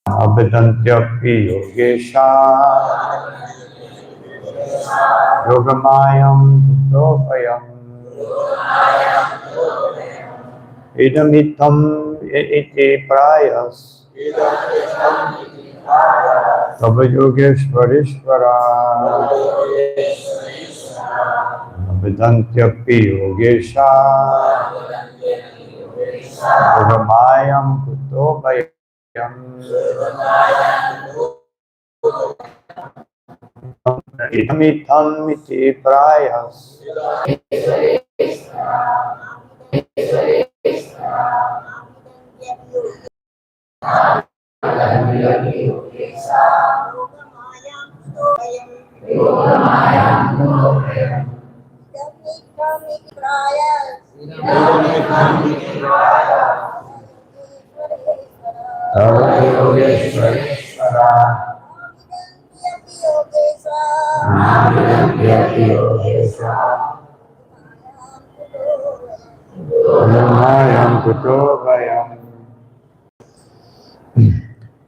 Abhidantyapi yogesha yogamayam bhutopayam idamitam iti prayas tava yogeshvarishvara abhidantyapi yogesha yogamayam bhutopayam idamitam iti prayas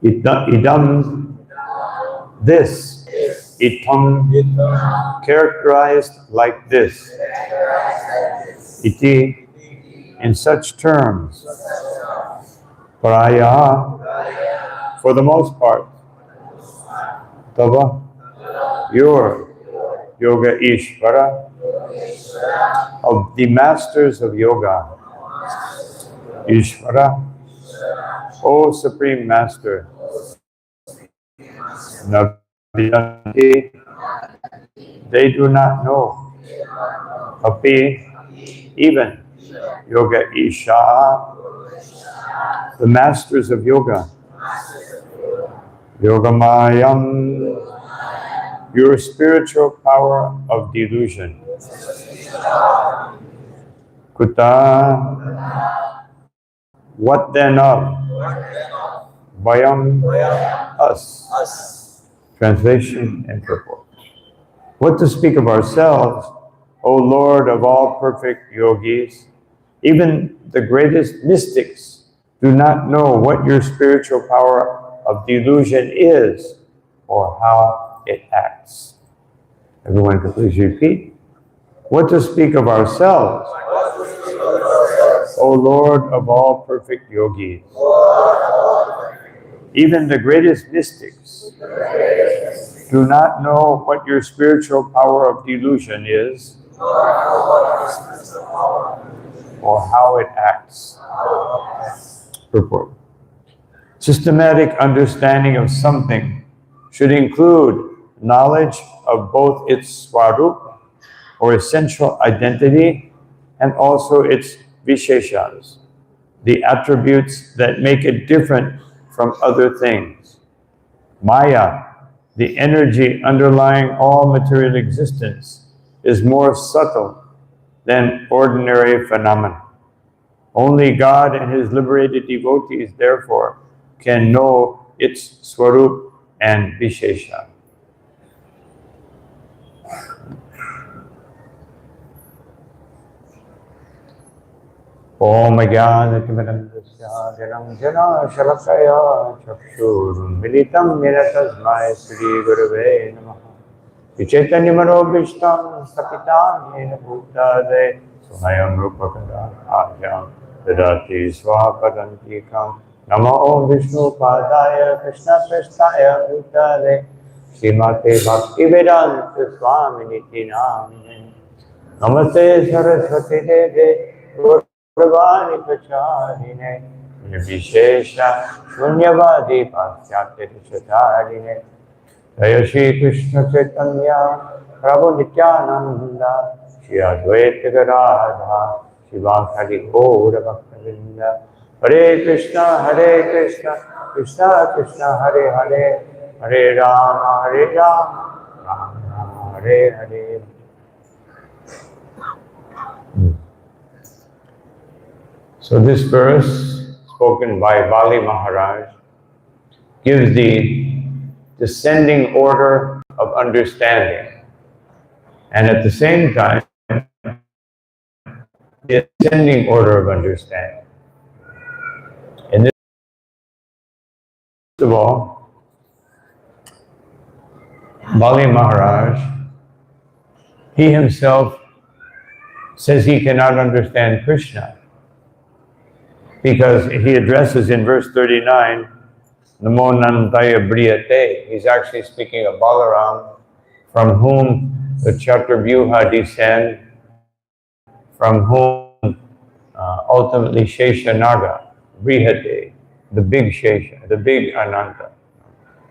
idam, this, itam, characterized like this, iti, in such terms, praya, for the most part, tava, your, yoga ishvara, of the masters of yoga, ishvara, O Supreme Master, Navidanti, they do not know, api, even, yoga isha, the masters of yoga, yogamayam, your spiritual power of delusion, kuta, what then of, vayam, us. Translation and purport. What to speak of ourselves, O Lord of all perfect yogis, even the greatest mystics do not know what your spiritual power of delusion is or how it acts. Everyone can please repeat. What to speak of ourselves, O Lord of all perfect yogis, even the greatest mystics do not know what your spiritual power of delusion is or how it acts. Purport. Systematic understanding of something should include knowledge of both its svarupa, or essential identity, and also its visheshas, the attributes that make it different from other things. Maya, the energy underlying all material existence, is more subtle than ordinary phenomena. Only God and His liberated devotees, therefore, can know its svarupa and vishesha. Om Jnana-timirandasya Janam Shalakaya Chakshurunmilitam Yena Tasmai Sri Gurave Namaha Vichaitanyamano Sapitam Yena Bhutade Swayam Rupakara Ajam Dadati Swapadantikam Nama Om Vishnu Padaya Krishna Prestaya Bhutade Srimate Bhaktivedanta Swami Niti Namine Namaste Saraswati Deve Prabhani Pacharine Vishesha Shunyavadi Pasyate Chatarine Jaya Shri Krishna Chaitanya Prabhu Nityananda Shri Advaita Gadadha Shiva Gaura Bhaktavinda Hare Krishna Krishna Krishna Hare Hare Hare Rama Rama Rama Hare Hare. So this verse, spoken by Bali Maharaj, gives the descending order of understanding, and at the same time, the ascending order of understanding. And this, first of all, Bali Maharaj, he himself says he cannot understand Krishna, because he addresses in verse 39, Namo Nandaya Briyate. He's actually speaking of Balaram, from whom the Chaturvyuha descend, from whom ultimately Sheshanaga, Brihate, the big Shesha, the big Ananta.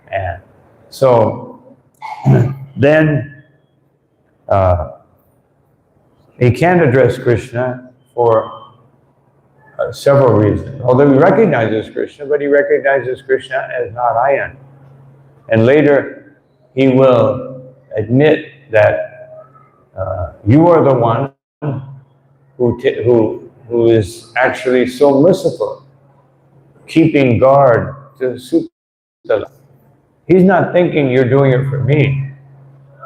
And so then he can't address Krishna for several reasons. Although he recognizes Krishna, but he recognizes Krishna as Narayan. And later he will admit that you are the one who is actually so merciful, keeping guard to Sutala. He's not thinking you're doing it for me,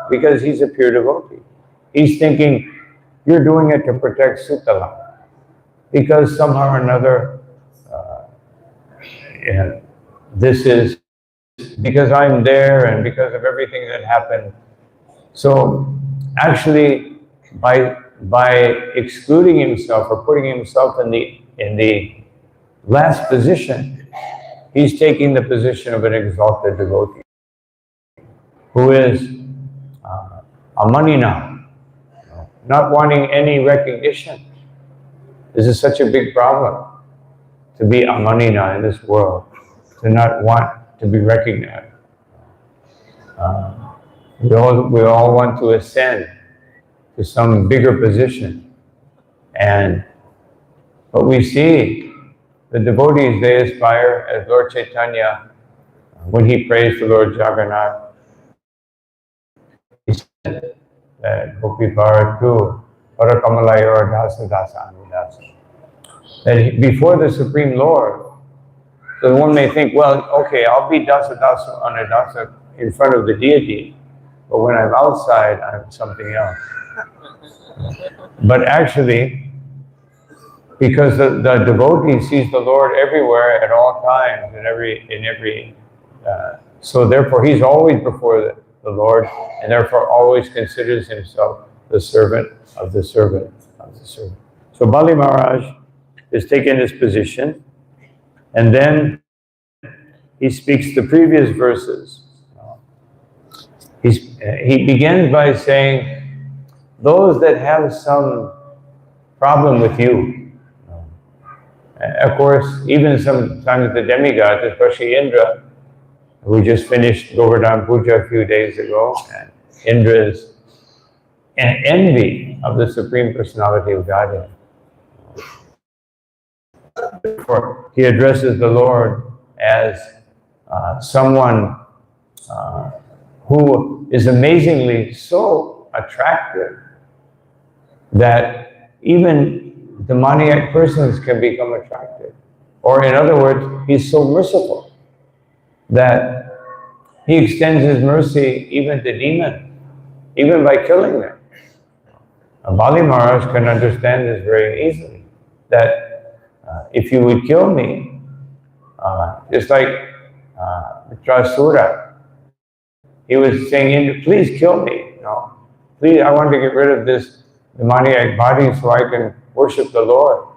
because he's a pure devotee. He's thinking you're doing it to protect Sutala, because somehow or another, this is because I'm there and because of everything that happened. So actually, by excluding himself or putting himself in the last position, he's taking the position of an exalted devotee who is a manina, not wanting any recognition. This is such a big problem, to be a manina in this world, to not want to be recognized. We all want to ascend to some bigger position. But we see the devotees, they aspire, as Lord Chaitanya, when he prays to Lord Jagannath, he said that Gopi Bharatu, Parakamalayor Dasa Dasa Anudasa. That before the Supreme Lord, so one may think, well, okay, I'll be Dasa Dasa Anudasa in front of the deity, but when I'm outside, I'm something else. But actually, because the devotee sees the Lord everywhere at all times, so therefore he's always before the Lord, and therefore always considers himself the servant of the servant of the servant. So Bali Maharaj is taking his position, and then he speaks the previous verses. He begins by saying, those that have some problem with you, of course, even sometimes the demigods, especially Indra, who just finished Govardhan Puja a few days ago, and Indra's envy of the Supreme Personality of Godhead. Therefore, he addresses the Lord as someone who is amazingly so attractive that even demoniac persons can become attracted. Or in other words, he's so merciful that he extends his mercy even to demons, even by killing them. Bali Maharaj can understand this very easily, that if you would kill me, just like Trasura, he was saying, please kill me. Please, I want to get rid of this demoniac body so I can worship the Lord.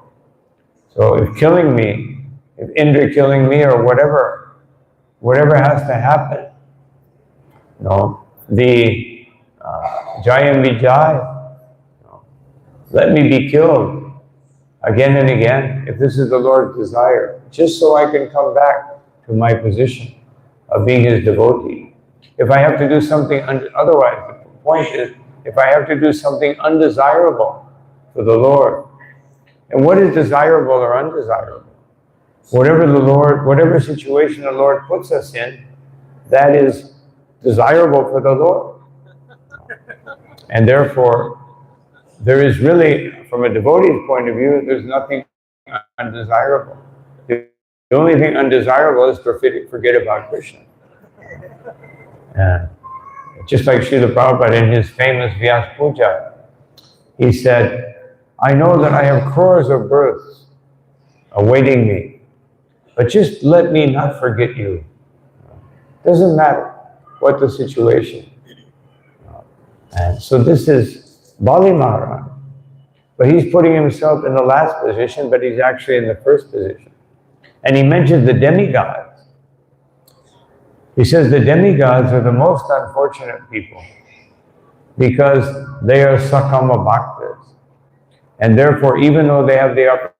So if killing me, if Indra killing me or whatever has to happen, the Jayam Vijay, let me be killed again and again, if this is the Lord's desire, just so I can come back to my position of being his devotee. If I have to do something otherwise, the point is, if I have to do something undesirable for the Lord, and what is desirable or undesirable? Whatever situation the Lord puts us in, that is desirable for the Lord. And therefore, there is really, from a devotee's point of view, there's nothing undesirable. The only thing undesirable is to forget about Krishna. Just like Srila Prabhupada in his famous Vyas Puja, he said, I know that I have crores of births awaiting me, but just let me not forget you. Doesn't matter what the situation. And so this is Bali Maharaj. But he's putting himself in the last position, but he's actually in the first position. And he mentioned the demigods. He says the demigods are the most unfortunate people because they are sakama bhaktas. And therefore, even though they have the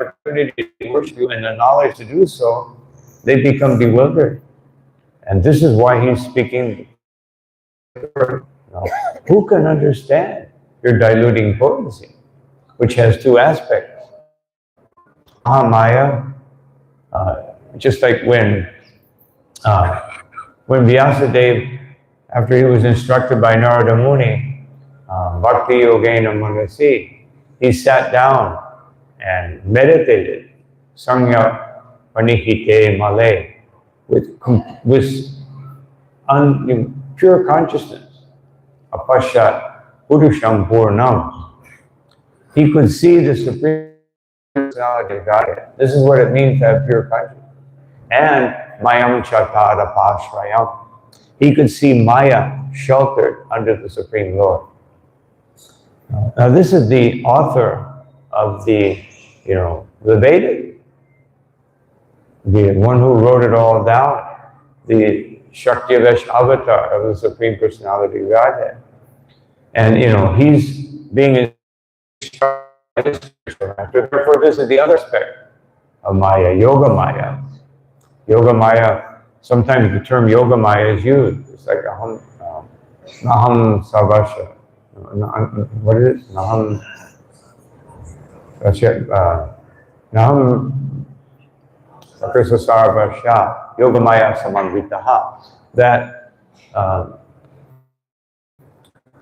opportunity to worship you and the knowledge to do so, they become bewildered. And this is why he's speaking. Who can understand your diluting potency, which has two aspects? Mahamaya, just like when Vyasadeva, after he was instructed by Narada Muni, Bhakti Yogena Manasi, he sat down and meditated, Sangya Panihite Male, with pure consciousness, Apashat Purusham Purnam. He could see the Supreme Personality of Godhead. This is what it means to have pure consciousness. And Mayam Chatada Pashrayam. He could see Maya sheltered under the Supreme Lord. Now this is the author of the Vedas, the one who wrote it all down, the Shaktivesh avatar of the Supreme Personality of Godhead. And he's being instructed. Therefore, this is the other aspect of Maya, Yogamaya. Yogamaya, sometimes the term Yogamaya is used. It's like Naham Savasha. What is it? Naham Savasha, Yogamaya Samamvitaha. That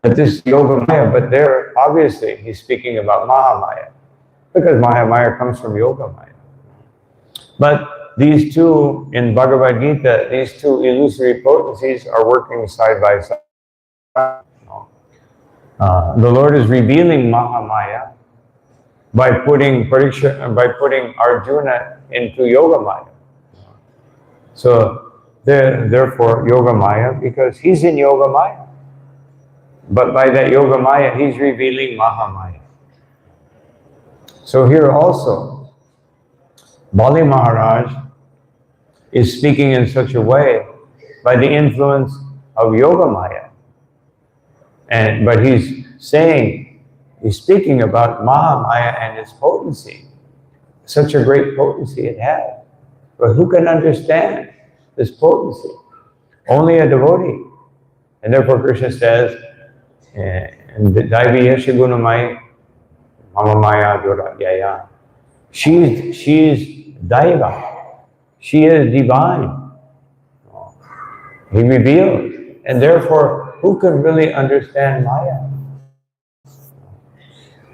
this Yogamaya, but there, obviously, he's speaking about Mahamaya, because Mahamaya comes from Yogamaya. But these two, in Bhagavad Gita, these two illusory potencies are working side by side. The Lord is revealing Mahamaya by putting Arjuna into Yogamaya. So therefore Yogamaya, because he's in Yogamaya. But by that Yogamaya, he's revealing Mahamaya. So here also, Bali Maharaj is speaking in such a way by the influence of Yogamaya. But he's speaking about Mahamaya and its potency. Such a great potency it has. But who can understand this potency? Only a devotee. And therefore Krishna says, And Daiviyesha Gunamai, Mahamaya Duradhyaya. She's Daiva. She is divine. He revealed. And therefore, who can really understand Maya?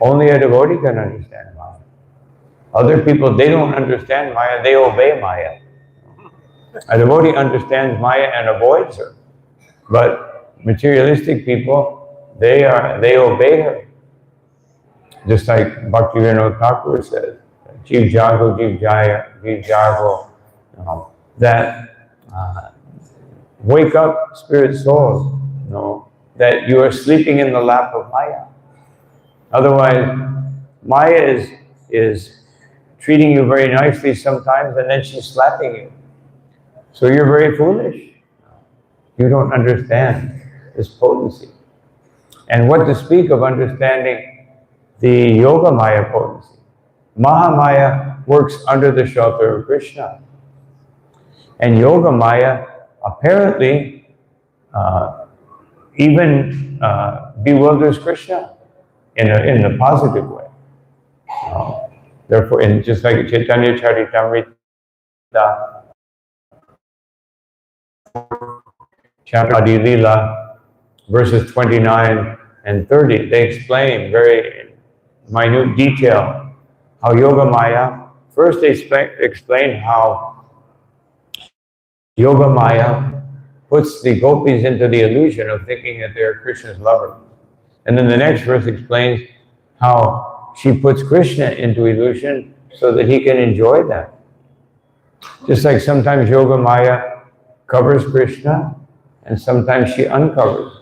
Only a devotee can understand Maya. Other people, they don't understand Maya, they obey Maya. A devotee understands Maya and avoids her. But materialistic people, they obey her. Just like Bhaktivinoda Thakur says, Jeev Jago, Jeev Jaya, Jeev Jago, that wake up, spirit soul, that you are sleeping in the lap of Maya. Otherwise, Maya is treating you very nicely sometimes, and then she's slapping you. So you're very foolish. You don't understand this potency. And what to speak of understanding the Yogamaya potency. Mahamaya works under the shelter of Krishna. And Yogamaya apparently even bewilders Krishna in a positive way. Therefore, just like Chaitanya Charitamrita, chapter Adi Lila, verses 29 and 30, they explain very minute detail how Yogamaya, first they explain how Yogamaya puts the gopis into the illusion of thinking that they're Krishna's lover. And then the next verse explains how she puts Krishna into illusion so that he can enjoy that. Just like sometimes Yogamaya covers Krishna and sometimes she uncovers.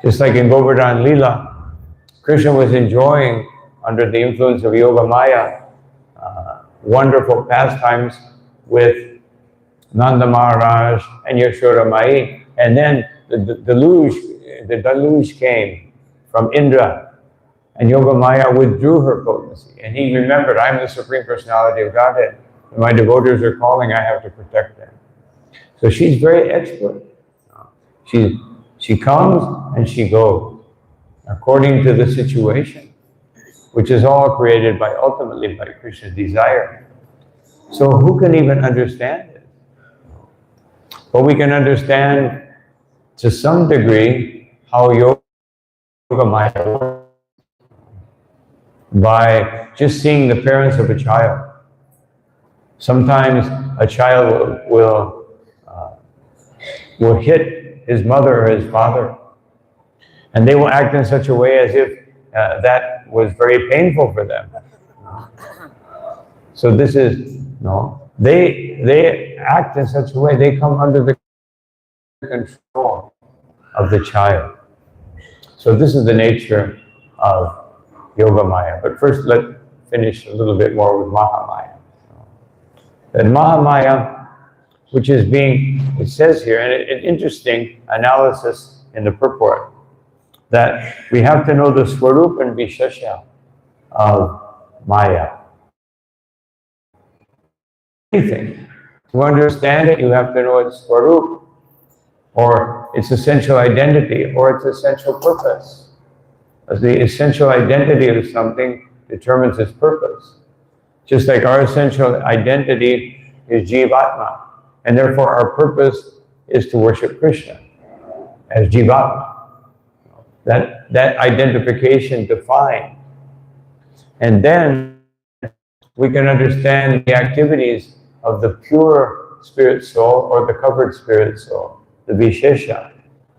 Just like in Govardhan Lila, Krishna was enjoying, under the influence of Yogamaya, wonderful pastimes with Nanda Maharaj and Yashoda Mai. And then the deluge came from Indra, and Yogamaya withdrew her potency. And he remembered, I'm the Supreme Personality of Godhead. When my devotees are calling, I have to protect them. So she's very expert. She comes and she goes according to the situation, which is all created ultimately by Krishna's desire. So who can even understand it? But we can understand to some degree how Yogamaya works by just seeing the parents of a child. Sometimes a child will hit his mother or his father, and they will act in such a way as if that was very painful for them. So this is, they act in such a way, they come under the control of the child. So this is the nature of Yogamaya. But first, let's finish a little bit more with Mahamaya. And Mahamaya, which is it says here, and an interesting analysis in the purport, that we have to know the svarupa and vishesha of Maya. Anything. To understand it, you have to know its svarupa, or its essential identity, or its essential purpose. As the essential identity of something determines its purpose. Just like our essential identity is Jivatma, and therefore our purpose is to worship Krishna as Jivatma. That identification defined. And then we can understand the activities of the pure spirit soul or the covered spirit soul, the vishesha,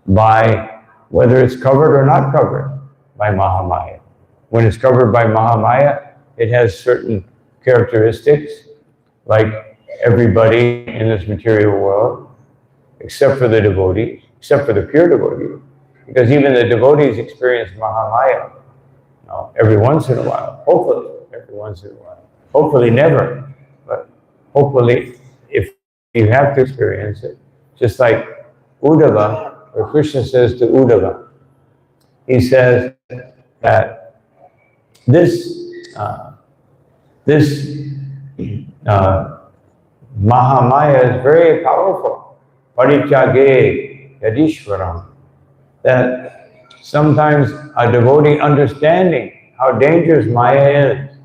by whether it's covered or not covered by Mahamaya. When it's covered by Mahamaya, it has certain characteristics, like everybody in this material world, except for the devotee, except for the pure devotee. Because even the devotees experience Mahamaya every once in a while, hopefully, every once in a while. Hopefully never, but hopefully if you have to experience it. Just like Uddhava, where Krishna says to Uddhava, he says that this Mahamaya is very powerful. Parityage Yadishwaram. That sometimes a devotee understanding how dangerous Maya is.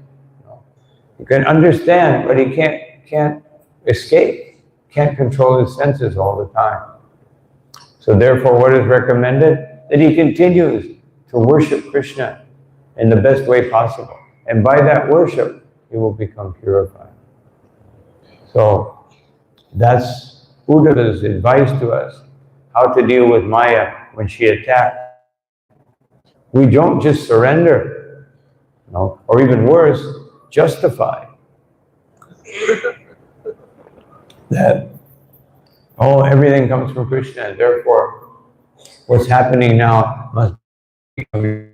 He can understand, but he can't escape, can't control his senses all the time. So therefore, what is recommended? That he continues to worship Krishna in the best way possible. And by that worship, he will become purified. So that's Uddhava's advice to us, how to deal with Maya when she attacks. We don't just surrender, or even worse, justify that, everything comes from Krishna, therefore what's happening now must be.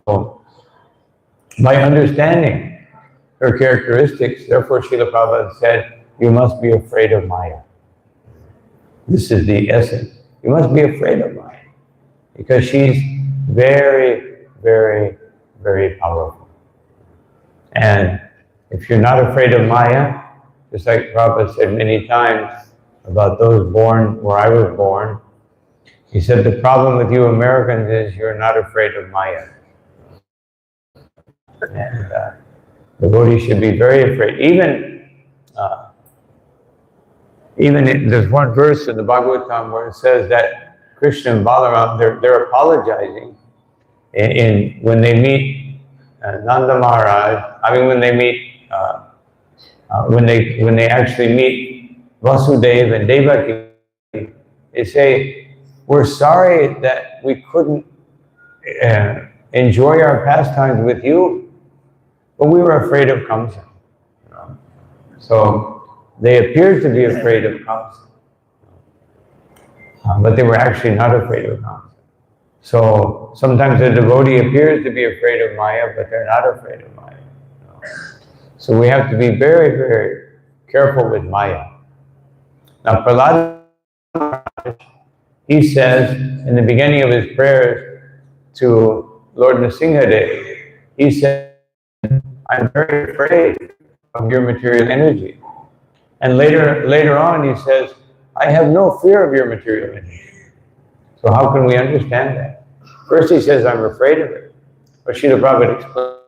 So, by understanding her characteristics, therefore Srila Prabhupada said, you must be afraid of Maya. This is the essence. You must be afraid of Maya, because she's very, very, very powerful. And if you're not afraid of Maya, just like Prabhupada said many times about those born where I was born, he said, the problem with you Americans is you're not afraid of Maya. And the devotee should be very afraid. Even there's one verse in the Bhagavatam where it says that Krishna and Balaram, they're apologizing when they meet Nanda Maharaj. I mean, when they meet, when they actually meet Vasudeva and Devaki, they say, we're sorry that we couldn't enjoy our pastimes with you, but we were afraid of Kamsa. So they appeared to be afraid of Kamsa, but they were actually not afraid of Kamsa. So sometimes a devotee appears to be afraid of Maya, but they're not afraid of Maya. So we have to be very, very careful with Maya. Now, Prahlad, he says in the beginning of his prayers to Lord Nrsimhadev, he said, I'm very afraid of your material energy. And later on he says, I have no fear of your material energy. So how can we understand that? First he says, I'm afraid of it. But Srila Prabhupada explained.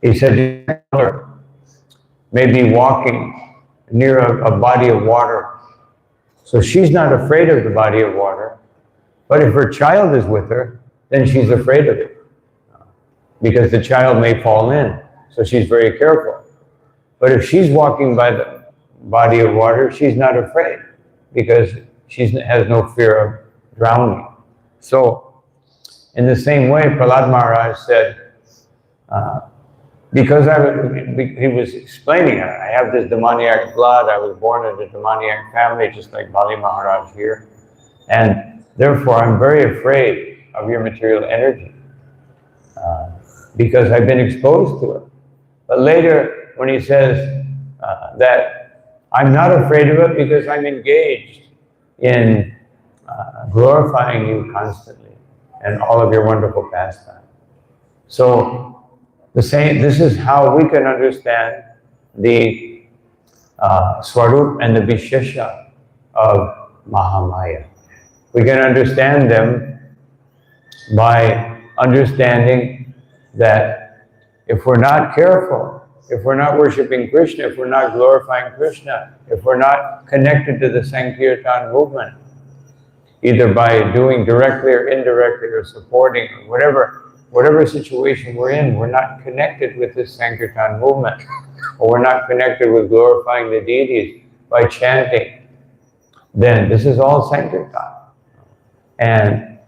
He said, maybe walking near a body of water. So she's not afraid of the body of water. But if her child is with her, then she's afraid of it. Because the child may fall in. So she's very careful. But if she's walking by the body of water, she's not afraid. Because she has no fear of drowning. So, in the same way, Prahlad Maharaj said, because he was explaining, I have this demoniac blood, I was born in a demoniac family, just like Bali Maharaj here, and therefore I'm very afraid of your material energy, because I've been exposed to it. But later, when he says that I'm not afraid of it because I'm engaged in glorifying you constantly and all of your wonderful pastimes. So, this is how we can understand the svarupa and the vishesha of Mahamaya. We can understand them by understanding that if we're not careful, if we're not worshiping Krishna, if we're not glorifying Krishna, if we're not connected to the Sankirtan movement, either by doing directly or indirectly or supporting or whatever situation we're in, we're not connected with this Sankirtan movement, or we're not connected with glorifying the deities by chanting, then this is all Sankirtan. And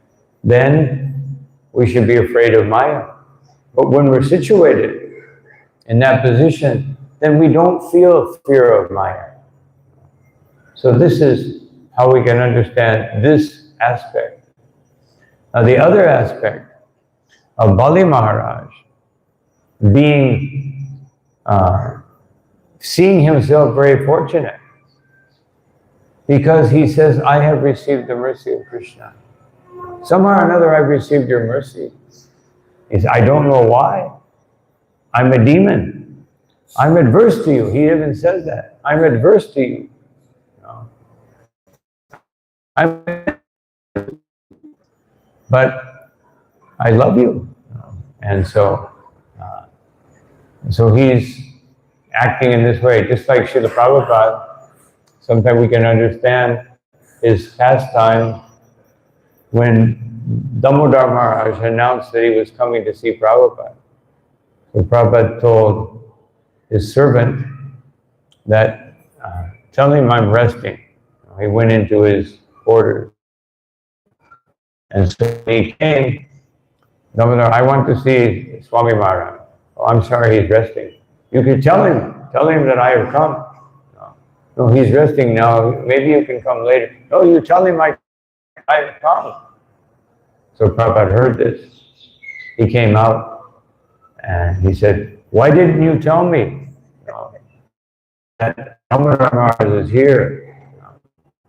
then we should be afraid of Maya. But when we're situated in that position, then we don't feel fear of Maya. So this is how we can understand this aspect. Now the other aspect of Bali Maharaj seeing himself very fortunate, because he says, I have received the mercy of Krishna. Somehow or another I've received your mercy. He says, I don't know why. I'm a demon. I'm adverse to you. He even says that. I'm adverse to you. I'm but I love you. And so he's acting in this way, just like Srila Prabhupada. Sometimes we can understand his pastime when Damodar Maharaj announced that he was coming to see Prabhupada. So Prabhupada told his servant that, tell him I'm resting. He went into his quarters. And so he came, Damodar, I want to see Swami Maharaj. Oh, I'm sorry, he's resting. You can tell him that I have come. No, he's resting now. Maybe you can come later. No, you tell him I have come. So Prabhupada heard this. He came out and he said, why didn't you tell me that Damodar Maharaj is here?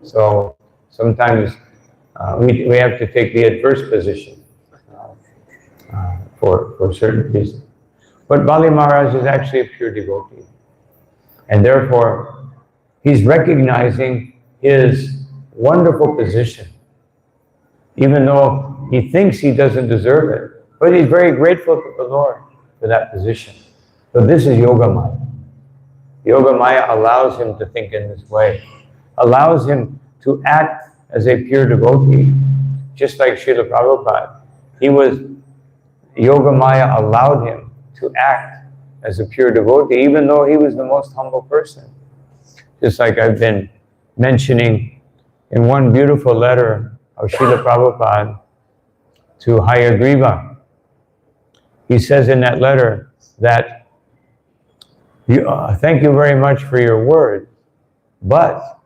So sometimes we have to take the adverse position for certain reasons. But Bali Maharaj is actually a pure devotee. And therefore, he's recognizing his wonderful position, even though he thinks he doesn't deserve it. But he's very grateful to the Lord for that position. So this is Yogamaya. Yogamaya allows him to think in this way, allows him to act as a pure devotee, just like Srila Prabhupada. Yogamaya allowed him to act as a pure devotee, even though he was the most humble person. Just like I've been mentioning in one beautiful letter of Srila Prabhupada to Hayagriva. He says in that letter that, thank you very much for your word, but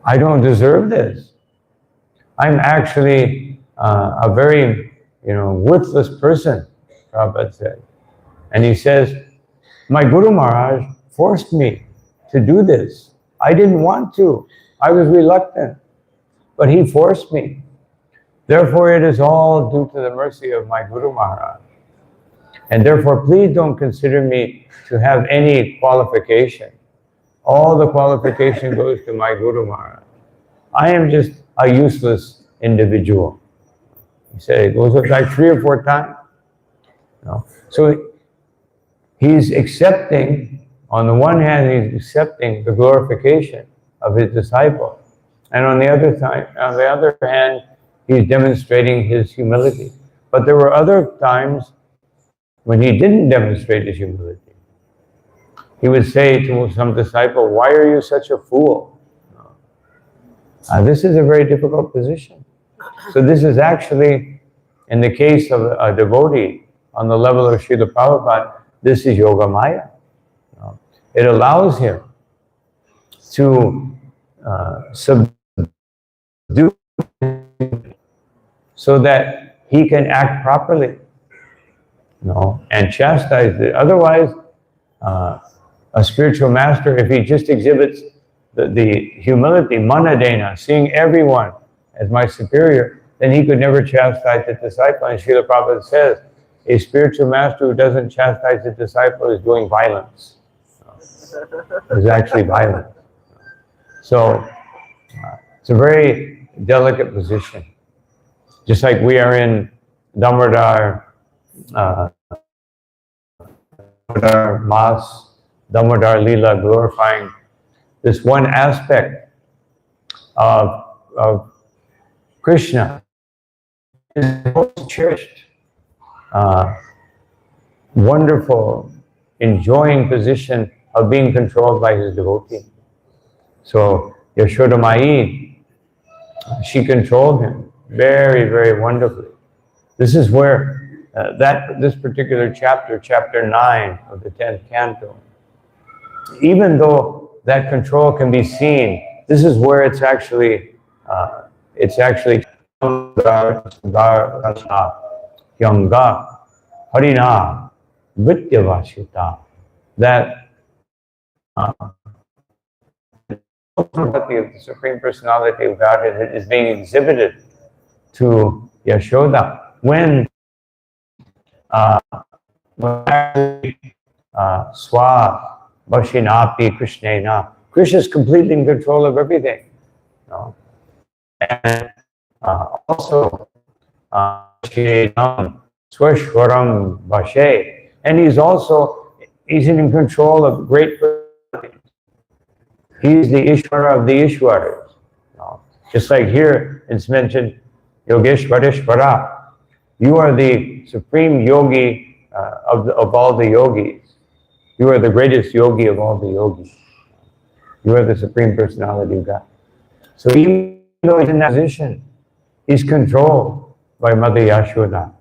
I don't deserve this. I'm actually a very, worthless person, Prabhupada said. And he says, my Guru Maharaj forced me to do this. I didn't want to. I was reluctant, but he forced me. Therefore, it is all due to the mercy of my Guru Maharaj. And therefore, please don't consider me to have any qualification. All the qualification goes to my Guru Maharaj. I am just a useless individual. He said it goes like 3 or 4 times. So he's accepting, on the one hand, he's accepting the glorification of his disciple. And on the other hand, he's demonstrating his humility. But there were other times when he didn't demonstrate his humility. He would say to some disciple, why are you such a fool? This is a very difficult position. So this is actually, in the case of a devotee on the level of Srila Prabhupada, this is Yogamaya. It allows him to subdue so that he can act properly, and chastise it. Otherwise, a spiritual master, if he just exhibits the humility, manadena, seeing everyone as my superior, then he could never chastise the disciple. And Srila Prabhupada says, a spiritual master who doesn't chastise the disciple is doing violence. It's actually violence. So it's a very delicate position. Just like we are in Damodar Mas, Damodar Leela, glorifying this one aspect of Krishna, is the most cherished, wonderful, enjoying position of being controlled by his devotee. So Yashoda Mai, she controlled him very, very wonderfully. This is where this particular chapter, chapter 9 of the 10th canto, even though that control can be seen, this is where it's actually Yanga Harina Vityavashita, that the Supreme Personality of Godhead is being exhibited to Yashoda when Swa Vashinapi Krishnena, Krishna is completely in control of everything. And also Swashwaram Bashe, and he's in control of great personalities. He's the Ishvara of the Ishwaras. Just like here it's mentioned, Yogeshwareshwara. You are the supreme yogi of all the yogis. You are the greatest yogi of all the yogis. You are the supreme personality of God. So even though he's in that position, he's controlled by Mother Yashoda.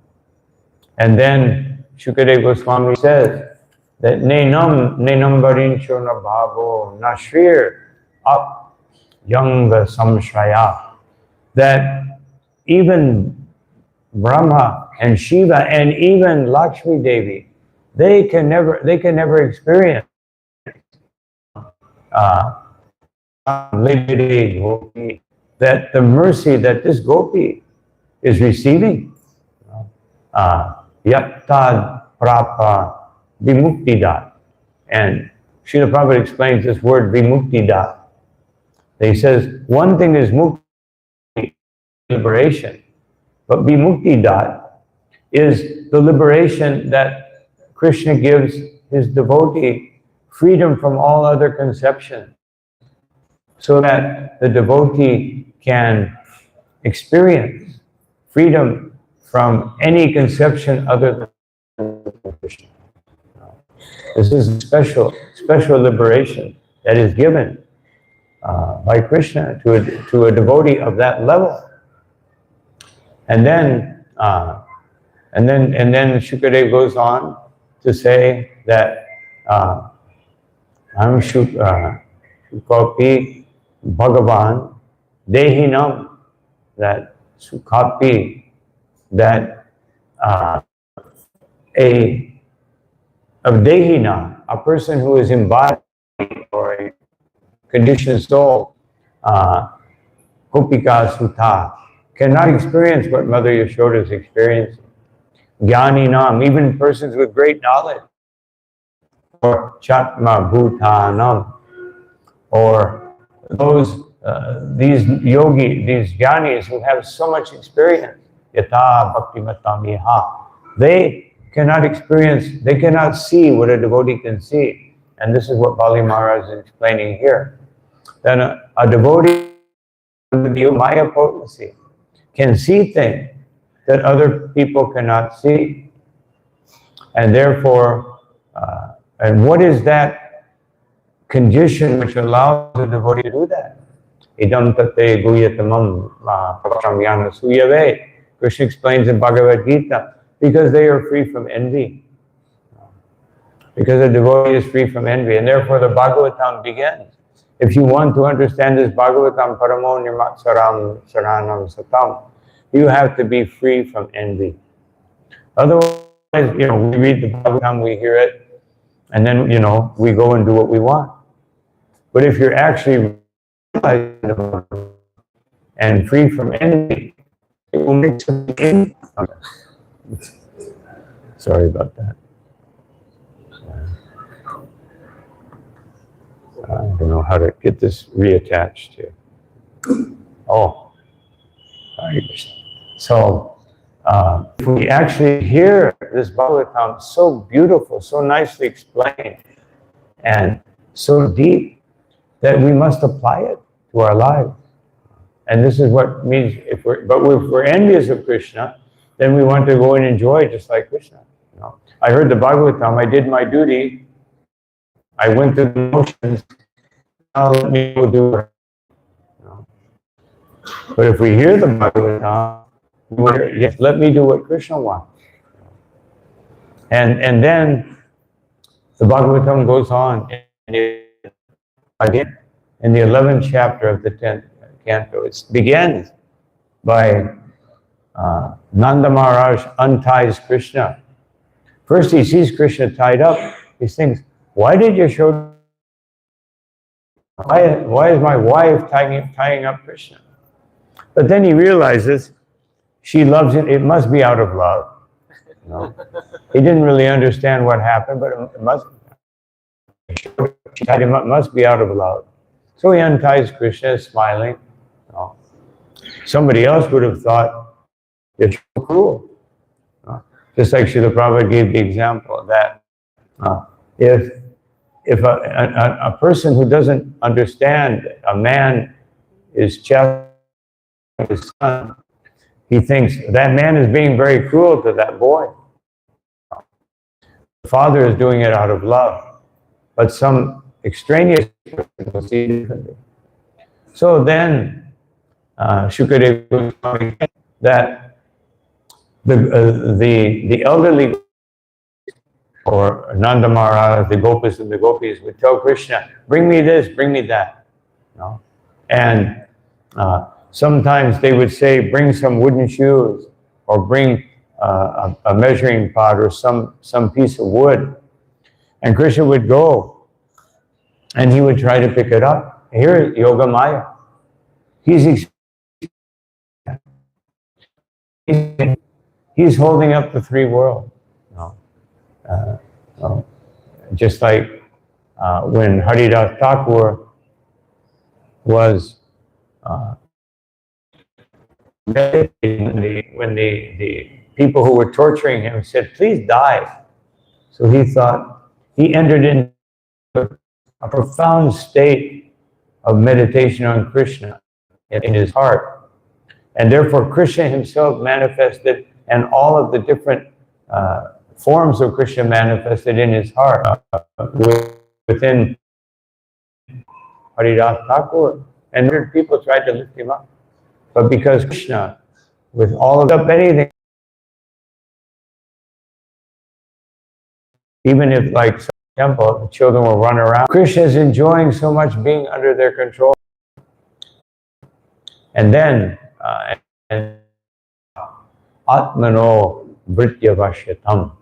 And then Shukadeva Goswami says that Nenam Barin Shona Bhavo Nashrir Up Yanga Samshraya, that even Brahma and Shiva and even Lakshmi Devi, they can never experience Lady Gopi, that the mercy that this Gopi is receiving. Yattad Prapa Vimuktidat. And Srila Prabhupada explains this word Vimuktidat. He says one thing is mukti, liberation, but Vimuktidat is the liberation that Krishna gives his devotee, freedom from all other conceptions, so that the devotee can experience freedom from any conception other than Krishna. This is a special liberation that is given by Krishna to a devotee of that level. And then Shukadeva goes on to say that Shukapi Bhagavan Dehinam, that Sukhapi, that of Dehina, a person who is embodied or a conditioned soul, Gopika Sutha, cannot experience what Mother Yashoda is experiencing. Jnaninam, even persons with great knowledge, or Chatma Bhutanam, or these jnanis who have so much experience, Yata Bhakti Matamiha, they cannot experience, they cannot see what a devotee can see. And this is what Bali Maharaj is explaining here. That a devotee with the Yogamaya potency can see things that other people cannot see. And therefore, and what is that condition which allows the devotee to do that? Idam tate guyatamam prakramyana suyave. Krishna explains in Bhagavad Gita, because they are free from envy. Because a devotee is free from envy, and therefore the Bhagavatam begins. If you want to understand this Bhagavatam, paramo nirmatsaram saranam satam, you have to be free from envy. Otherwise, we read the Bhagavatam, we hear it, and then, we go and do what we want. But if you're actually and free from envy, it will make something. Sorry about that. I don't know how to get this reattached here. Oh, so if we actually hear this Bhagavatam so beautiful, so nicely explained, and so deep, that we must apply it to our lives. And this is what means, if we're envious of Krishna, then we want to go and enjoy just like Krishna. I heard the Bhagavatam, I did my duty, I went through the motions, now let me go do it. But if we hear the Bhagavatam, yes, let me do what Krishna wants. And then the Bhagavatam goes on, and again, in the 11th chapter of the 10th canto, it begins by Nanda Maharaj unties Krishna. First he sees Krishna tied up. He thinks, why did Yashoda? Why is my wife tying up Krishna? But then he realizes she loves it. It must be out of love. He didn't really understand what happened, but it must. She tied him up. Must be out of love. So he unties Krishna, smiling. Somebody else would have thought it's cruel. Just like Srila Prabhupada gave the example that if a person who doesn't understand a man is chastising his son, he thinks that man is being very cruel to that boy. The father is doing it out of love, but some extraneous person will see it differently. So then, Shukadeva was telling that the elderly or Nanda Maharaj, the Gopis and the Gopis would tell Krishna, bring me this, bring me that. You know? And sometimes they would say, bring some wooden shoes or bring a measuring pot or some piece of wood. And Krishna would go and he would try to pick it up. Here is Yogamaya. He's holding up the three worlds. Just like when Haridas Thakur was when the people who were torturing him said, please die. So he thought, he entered into a profound state of meditation on Krishna in his heart. And therefore Krishna himself manifested, and all of the different forms of Krishna manifested in his heart within Haridas Thakur. And people tried to lift him up. But because Krishna, with all of anything, even if like some temple, the children will run around, Krishna is enjoying so much being under their control. And then, Atmano Britya Vashyatam.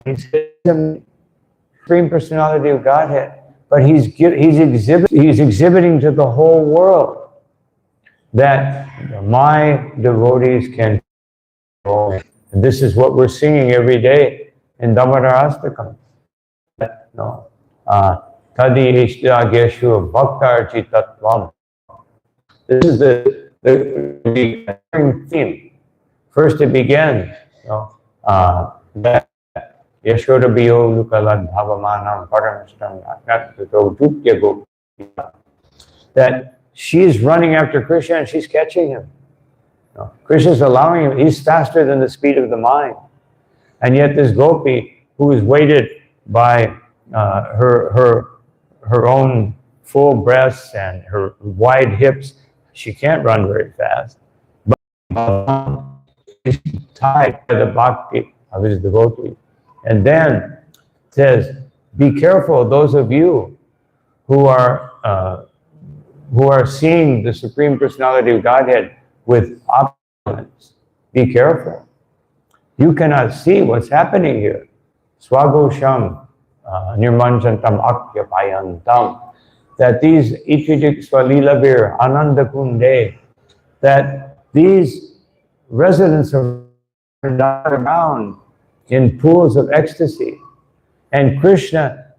He's the Supreme Personality of Godhead, but he's exhibiting to the whole world that my devotees can control me. And this is what we're singing every day in Damodar-astakam. No. Tadi ishtageshu bhaktarchi tattvam. This is the theme. First it begins, that Yashoda biyo lukalad bhavamanam paramishtam akatato dupya gopya. That she's running after Krishna and she's catching him. Krishna's allowing him, he's faster than the speed of the mind. And yet this gopi, who is weighted by her own full breasts and her wide hips, she can't run very fast. But she's tied by the bhakti of his devotee. And then it says, be careful, those of you who are seeing the Supreme Personality of Godhead with opulence. Be careful. You cannot see what's happening here. Swagosham nirmanjantam akyapayantam. That these itridik swalilavir anandakunde, that these residents are not around in pools of ecstasy. And Krishna,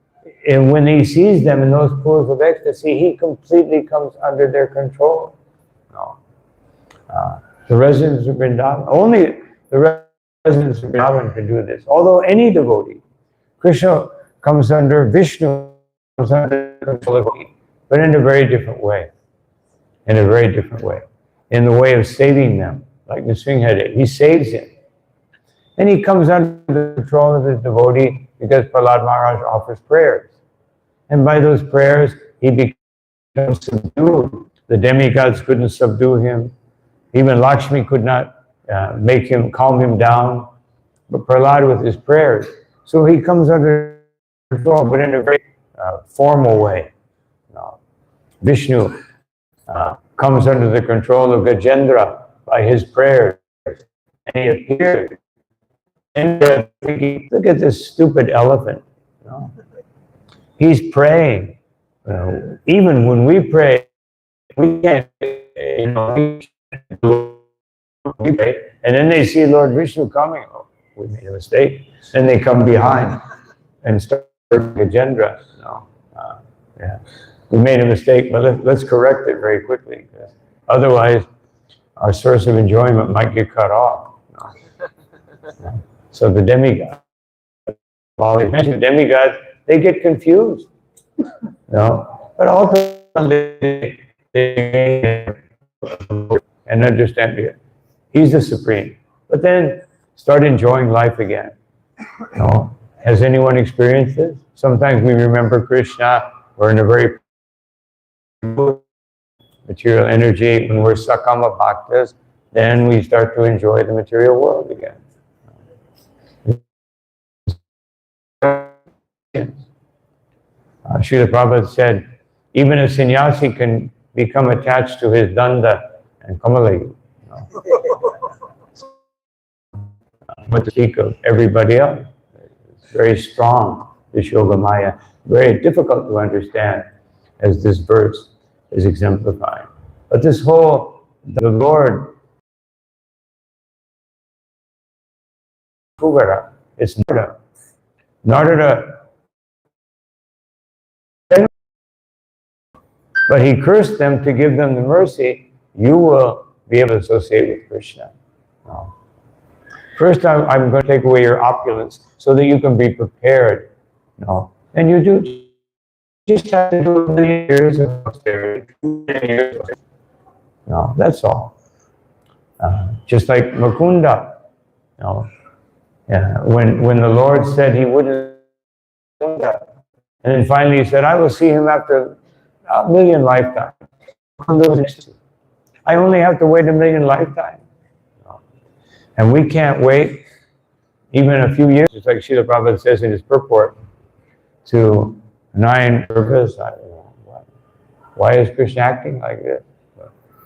and when he sees them in those pools of ecstasy, he completely comes under their control. The residents of Vrindavan, only the residents of Vrindavan can do this. Although any devotee, Krishna comes under Vishnu, comes under the control of devotee, but in a very different way. In a very different way. In the way of saving them, like Nrsimha, he saves him. And he comes under the control of his devotee because Prahlad Maharaj offers prayers. And by those prayers, he becomes subdued. The demigods couldn't subdue him. Even Lakshmi could not calm him down. But Prahlad with his prayers. So he comes under control, but in a very formal way. Vishnu comes under the control of Gajendra by his prayers. And he appears. And thinking, look at this stupid elephant. He's praying. Even when we pray, we can't, we pray. And then they see Lord Vishnu coming. Oh, we made a mistake. Then they come behind and start Gajendra. Yeah. we made a mistake, but let's correct it very quickly. Otherwise, our source of enjoyment might get cut off. So the demigods, while he mentioned demigods, they get confused. But ultimately, they and understand it. He's the supreme. But then start enjoying life again. Has anyone experienced this? Sometimes we remember Krishna, we're in a very material energy. When we're sakama bhaktas, then we start to enjoy the material world again. Srila Prabhupada said, even a sannyasi can become attached to his danda and kamala. What to speak of everybody else? It's very strong, this Yogamaya. Very difficult to understand, as this verse is exemplifying. But this whole, the Lord, Kuvara, it's Narada. But he cursed them to give them the mercy. You will be able to associate with Krishna. No. First, I'm going to take away your opulence so that you can be prepared. And you do just have to do a million years of austerity. No, that's all. Just like Mukunda. When the Lord said he wouldn't do that. And then finally he said, I will see him after a million lifetimes. I only have to wait a million lifetimes. And we can't wait even a few years, just like Srila Prabhupada says in his purport, to 9 service. Why is Krishna acting like this?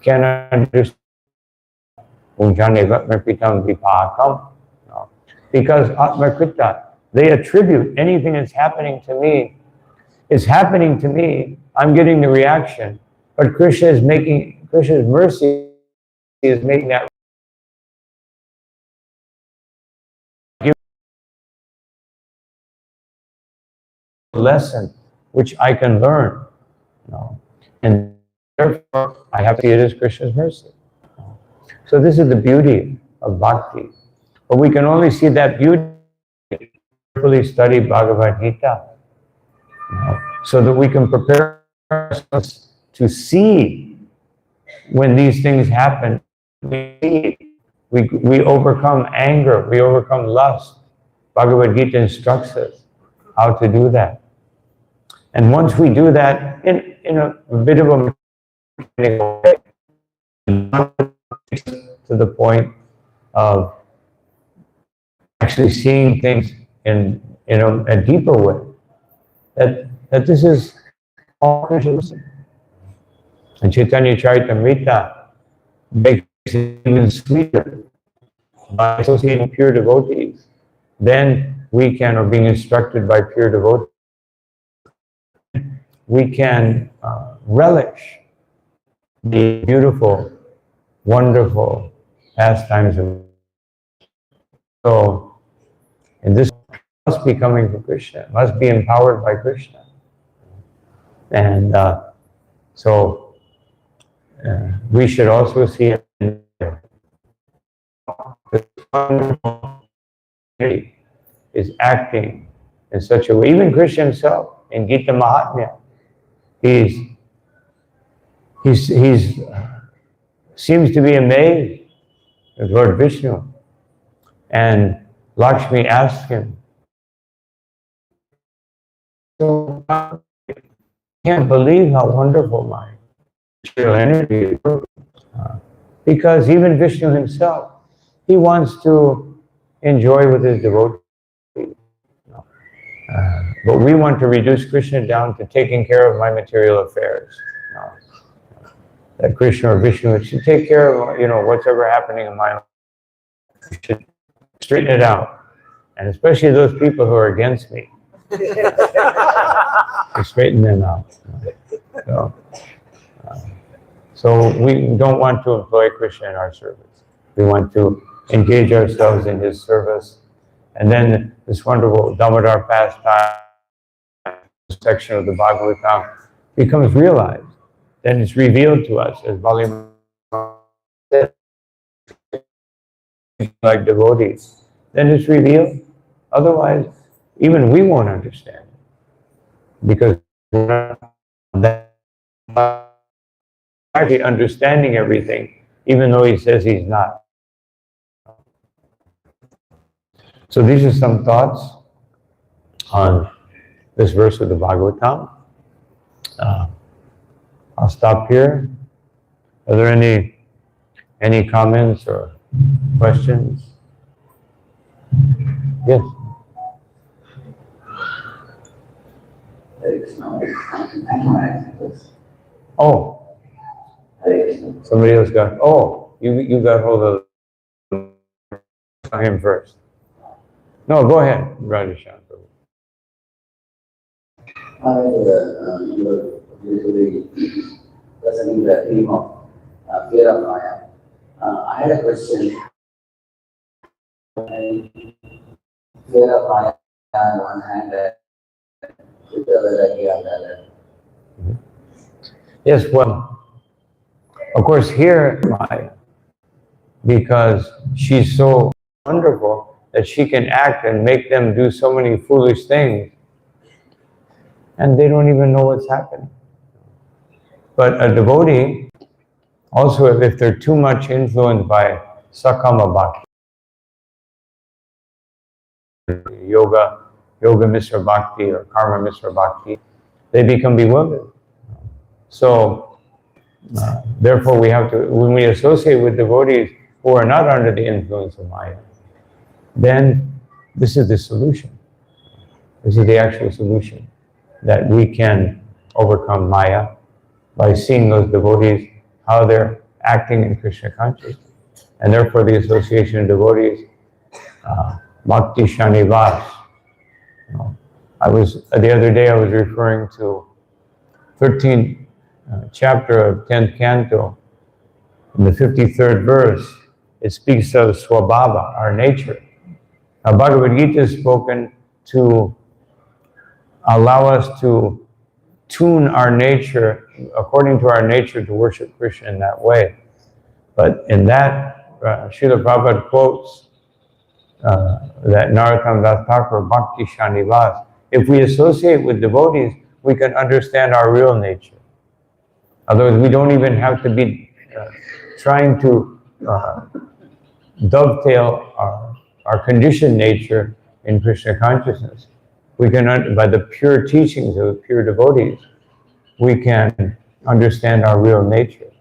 Can't understand. Because Atmakrita, they attribute anything that's happening to me. It's happening to me, I'm getting the reaction, but Krishna's mercy is making that lesson which I can learn. And therefore I have to see it as Krishna's mercy. So this is the beauty of bhakti. But we can only see that beauty if we carefully study Bhagavad Gita. So that we can prepare ourselves to see when these things happen. We overcome anger, we overcome lust. Bhagavad Gita instructs us how to do that. And once we do that in a bit of a mechanical way, to the point of actually seeing things in a deeper way, that this is all Krishna. And Chaitanya Charitamrita makes it even sweeter by associating pure devotees. Then we can, or being instructed by pure devotees, we can relish the beautiful, wonderful pastimes of. So, and this must be coming from Krishna, must be empowered by Krishna. And so we should also see is acting in such a way. Even Krishna himself in Gita Mahatmya, he's seems to be amazed with Lord Vishnu, and Lakshmi asks him, "So I can't believe how wonderful my spiritual energy is." Because even Vishnu himself, he wants to enjoy with his devotees. But we want to reduce Krishna down to taking care of my material affairs. That Krishna or Vishnu should take care of, what's ever happening in my life. We should straighten it out. And especially those people who are against me. We straighten them out. So we don't want to employ Krishna in our service. We want to engage ourselves in his service. And then this wonderful Damodar pastime section of the Bhagavatam, becomes realized, then it's revealed to us, as Bali said, like devotees, then it's revealed. Otherwise, even we won't understand it, because we're not actually understanding everything, even though he says he's not. So these are some thoughts on this verse of the Bhagavatam. I'll stop here. Are there any comments or questions? Yes. Oh, somebody else got. Oh, you got hold of him first. No, go ahead, Radhishan. You were usually presenting the theme of fear of Maya. I had a question. Fear of Maya on one hand, with the other idea on the other. Yes, well, of course, here Maya, because she's so wonderful that she can act and make them do so many foolish things, and they don't even know what's happening. But a devotee, also if they're too much influenced by Sakama Bhakti, Yoga Mr. Bhakti or Karma Mr. Bhakti, they become bewildered. So, therefore we have to, when we associate with devotees who are not under the influence of Maya, then this is the solution. This is the actual solution, that we can overcome Maya by seeing those devotees, how they're acting in Krishna consciousness. And therefore the association of devotees, Bhakti Shanivas. The other day I was referring to 13th chapter of 10th canto, in the 53rd verse, it speaks of swabhava, our nature. Now Bhagavad Gita is spoken to allow us to tune our nature, according to our nature, to worship Krishna in that way. But in that, Srila Prabhupada quotes that Narottam Das Thakur, Bhakti Shanivas. If we associate with devotees, we can understand our real nature. Otherwise, we don't even have to be trying to dovetail our conditioned nature in Krishna consciousness. We can, by the pure teachings of the pure devotees, we can understand our real nature.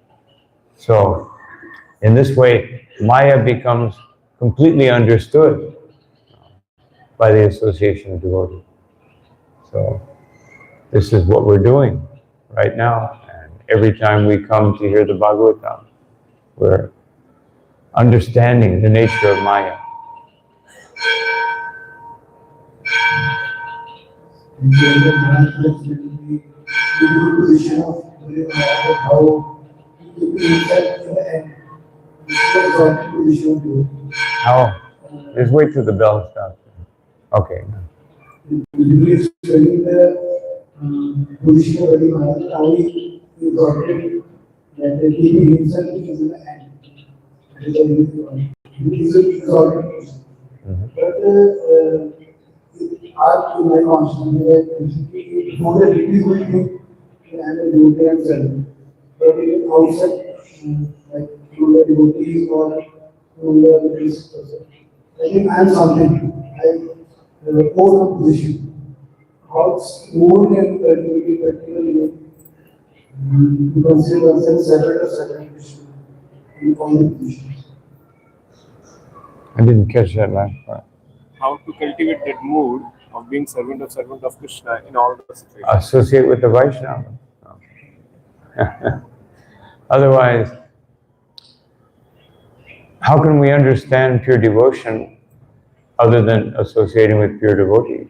So, in this way, Maya becomes completely understood by the association of devotees. So, this is what we're doing right now. And every time we come to hear the Bhagavatam, we're understanding the nature of Maya. How? Just wait till the bell stops. Okay. Position of the Maharaj, how he got it, that he himself is in the end. It is a exalted. But in my consciousness, that for the individual thing, and the devotee and self. But in outside, like through the devotees or through the priest person, I think I am something. I own a position. How more can be practically to consider ourselves separate or separate in all the positions. I didn't catch that last part. How to cultivate that mood of being servant of Krishna in all the situations. Associate with the Vaishnava. Otherwise, how can we understand pure devotion other than associating with pure devotees?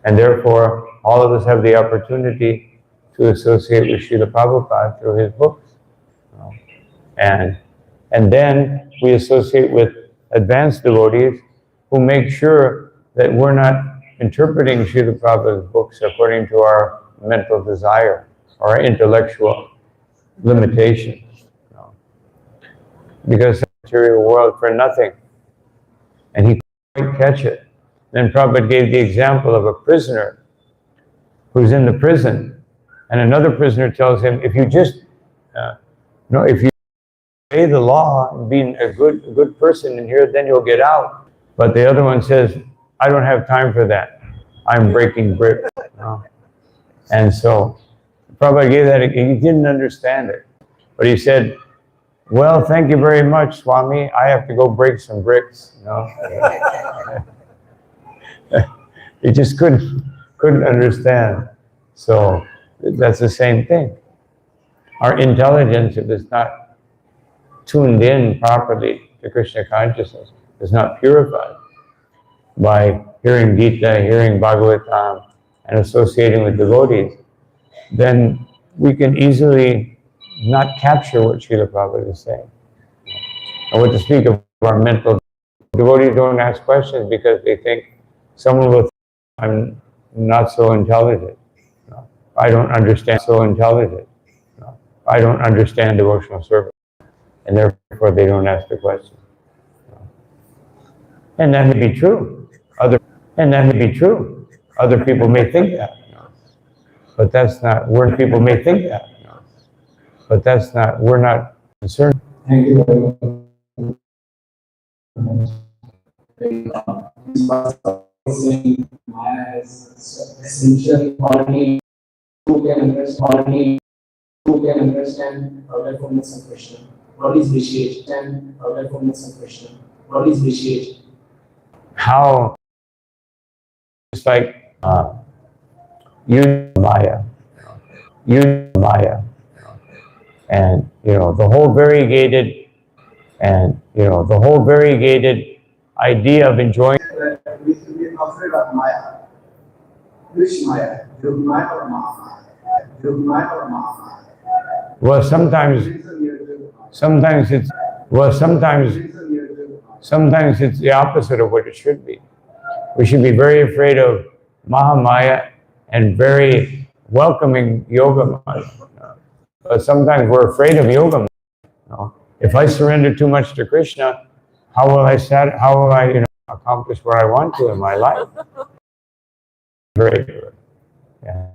And therefore, all of us have the opportunity to associate with Srila Prabhupada through his books. And then we associate with advanced devotees who make sure that we're not interpreting Srila Prabhupada's books according to our mental desire or intellectual limitation. Because the material world for nothing. And he couldn't catch it. Then Prabhupada gave the example of a prisoner who's in the prison, and another prisoner tells him, if you just, if you obey the law and being a good person in here, then you'll get out. But the other one says, I don't have time for that. I'm breaking brick. And so Prabhupada gave that, he didn't understand it. But he said, well, thank you very much, Swami. I have to go break some bricks. He just couldn't understand. So that's the same thing. Our intelligence, if it's not tuned in properly to Krishna consciousness, is not purified by hearing Gita, hearing Bhagavatam, and associating with devotees, then we can easily not capture what Srila Prabhupada is saying. And what to speak of our mental devotees don't ask questions because they think someone will think I'm not so intelligent. I don't understand so intelligent. I don't understand devotional service. And therefore they don't ask the question. And that may be true. Other people may think that. But that's not, people may think that. But that's not, we're not concerned. Thank you very much. Maya is essential quality who can understand awareness of Krishna. What is vishesha? And awareness of Krishna. What is vishesha? How, it's like Yogamaya, and the whole variegated idea of enjoying. We should be afraid of Maya. Which Maya? Yogamaya or Mahamaya? Yogamaya or Mahamaya? Well, sometimes it's the opposite of what it should be. We should be very afraid of Mahamaya and very welcoming Yogamaya. But sometimes we're afraid of Yogamaya. If I surrender too much to Krishna, how will I accomplish what I want to in my life? Very good. Yeah.